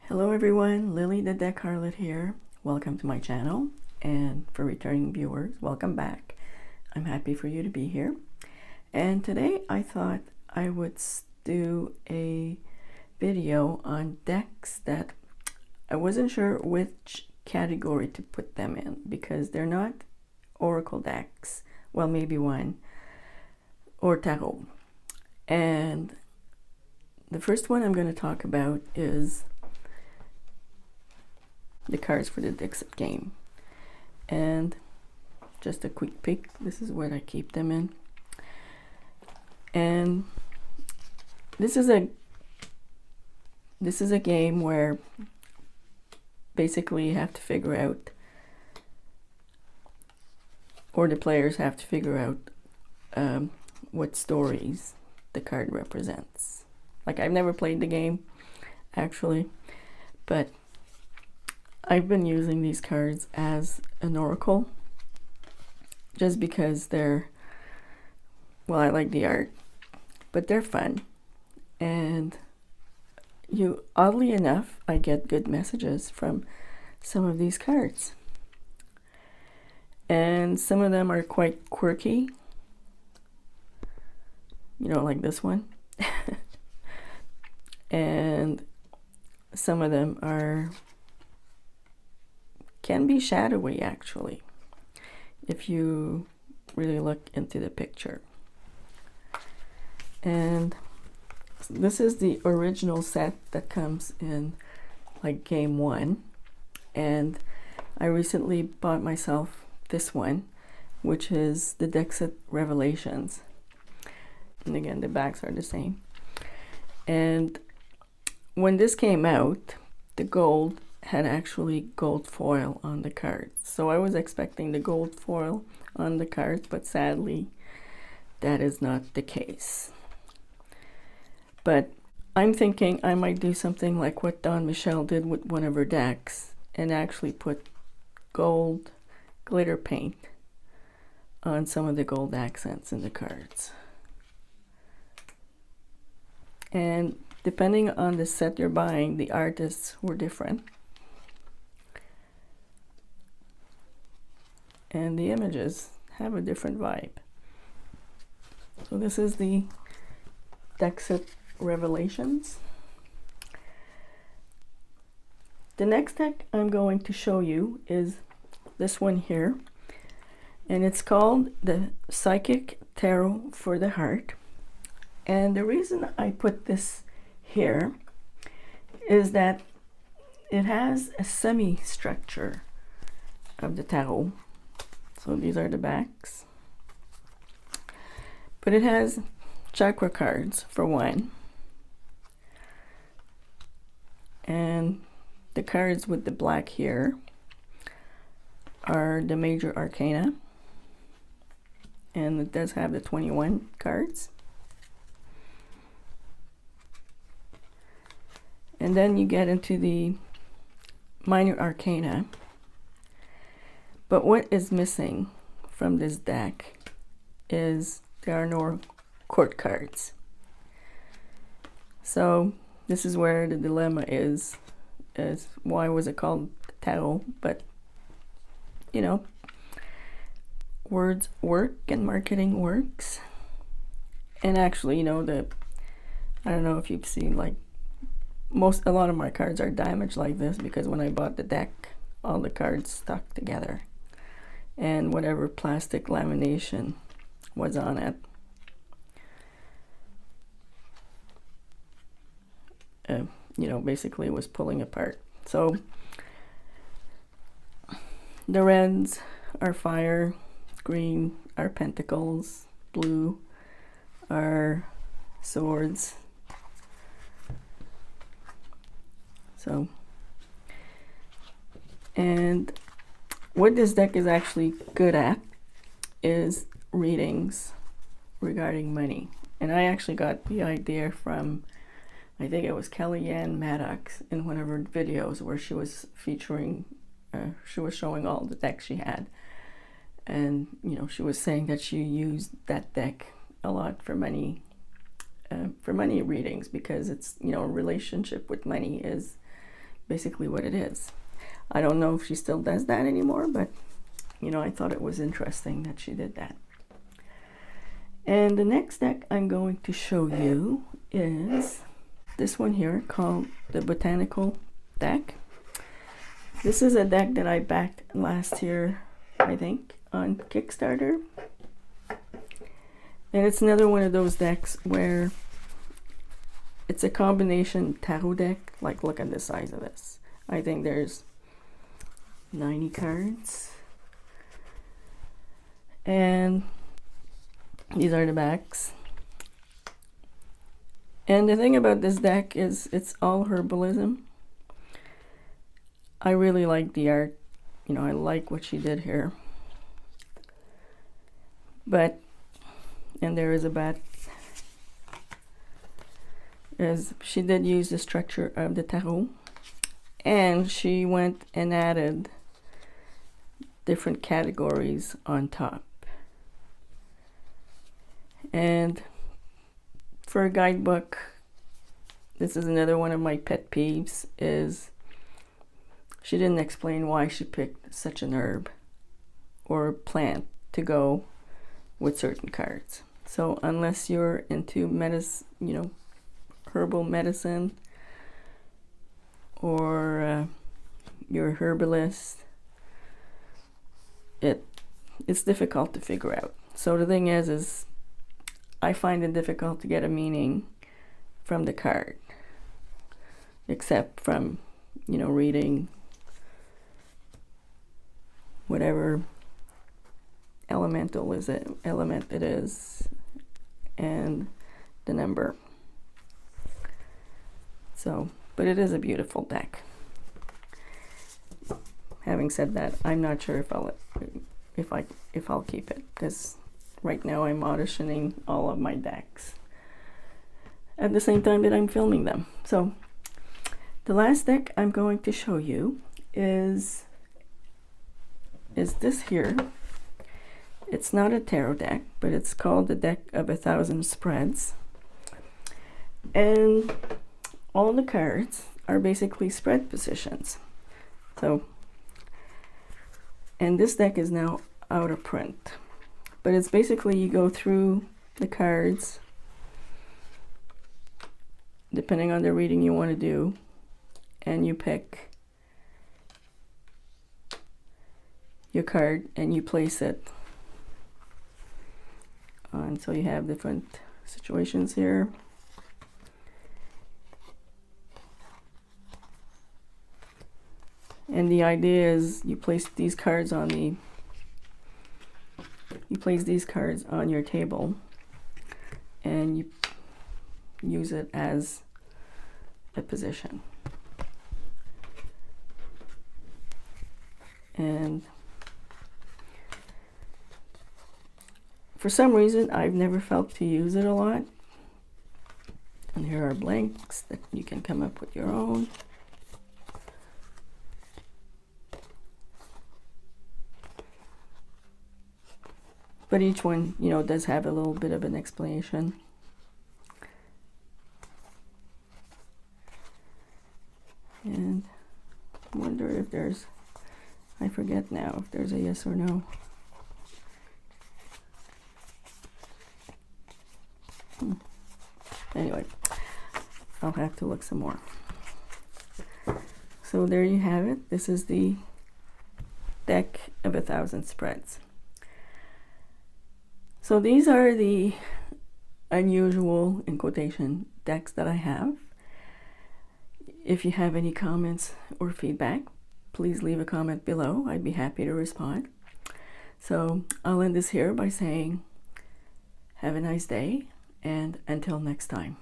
Hello everyone, Lily the Deck Harlot here. Welcome to my channel, and for returning viewers, welcome back. I'm happy for you to be here. And today I thought I would do a video on decks that I wasn't sure which category to put them in because they're not Oracle decks. Well, maybe one, or Tarot. And the first one I'm going to talk about is the cards for the Dixit game. And just a quick peek, this is what I keep them in. And this is a game where basically you have to figure out, or the players have to figure out what stories the card represents. Like, I've never played the game actually, but I've been using these cards as an oracle just because they're, well, I like the art, but they're fun. And oddly enough, I get good messages from some of these cards. And some of them are quite quirky, you know, like this one. And some of them can be shadowy actually, if you really look into the picture. And this is the original set that comes in like game 1, and I recently bought myself this one, which is the Dixit Revelations. And again, the backs are the same. And when this came out, the gold had actually gold foil on the cards. So I was expecting the gold foil on the cards, but sadly that is not the case. But I'm thinking I might do something like what Dawn Michelle did with one of her decks and actually put gold glitter paint on some of the gold accents in the cards. And depending on the set you're buying, the artists were different. And the images have a different vibe. So this is the Dixit Revelations. The next deck I'm going to show you is this one here, and it's called the Psychic Tarot for the Heart. And the reason I put this here is that it has a semi-structure of the tarot. So these are the backs. But it has chakra cards for one. And the cards with the black here are the major arcana. And it does have the 21 cards. And then you get into the minor arcana. But what is missing from this deck is there are no court cards. So this is where the dilemma is why was it called tarot? But you know, words work and marketing works. And actually, you know, I don't know if you've seen, like, a lot of my cards are damaged like this because when I bought the deck, all the cards stuck together. And whatever plastic lamination was on it, you know, basically it was pulling apart. So the reds are fire, green are pentacles, blue are swords. So, and what this deck is actually good at is readings regarding money. And I actually got the idea from, I think it was Kellyanne Maddox in one of her videos where she was featuring, she was showing all the decks she had. And, you know, she was saying that she used that deck a lot for money readings because it's, you know, a relationship with money is basically what it is. I don't know if she still does that anymore, but you know, I thought it was interesting that she did that. And the next deck I'm going to show you is this one here called the Botanical Deck. This is a deck that I backed last year, I think, on Kickstarter. And it's another one of those decks where it's a combination tarot deck. Like, look at the size of this. I think there's 90 cards. And these are the backs. And the thing about this deck is it's all herbalism. I really like the art. You know, I like what she did here. But, and there is a bat. She did use the structure of the tarot. And she went and added different categories on top. And for a guidebook, this is another one of my pet peeves, is she didn't explain why she picked such an herb or plant to go with certain cards. So unless you're into medicine, you know, herbal medicine, or you're a herbalist, it's difficult to figure out. So the thing is I find it difficult to get a meaning from the card, except from, you know, reading whatever element it is, and the number. So, but it is a beautiful deck. Having said that, I'm not sure if I'll keep it, because right now I'm auditioning all of my decks at the same time that I'm filming them. So the last deck I'm going to show you is this here. It's not a tarot deck, but it's called the Deck of 1,000 Spreads. And all the cards are basically spread positions. So, and this deck is now out of print. But it's basically, you go through the cards, depending on the reading you want to do, and you pick your card and you place it on. So you have different situations here. And the idea is you place these cards on your table, and you use it as a position. And for some reason, I've never felt to use it a lot. And here are blanks that you can come up with your own. But each one, you know, does have a little bit of an explanation. And I wonder if there's, I forget now if there's a yes or no. Anyway, I'll have to look some more. So there you have it. This is the Deck of 1,000 Spreads. So these are the unusual, in quotation, decks that I have. If you have any comments or feedback, please leave a comment below. I'd be happy to respond. So I'll end this here by saying, have a nice day, and until next time.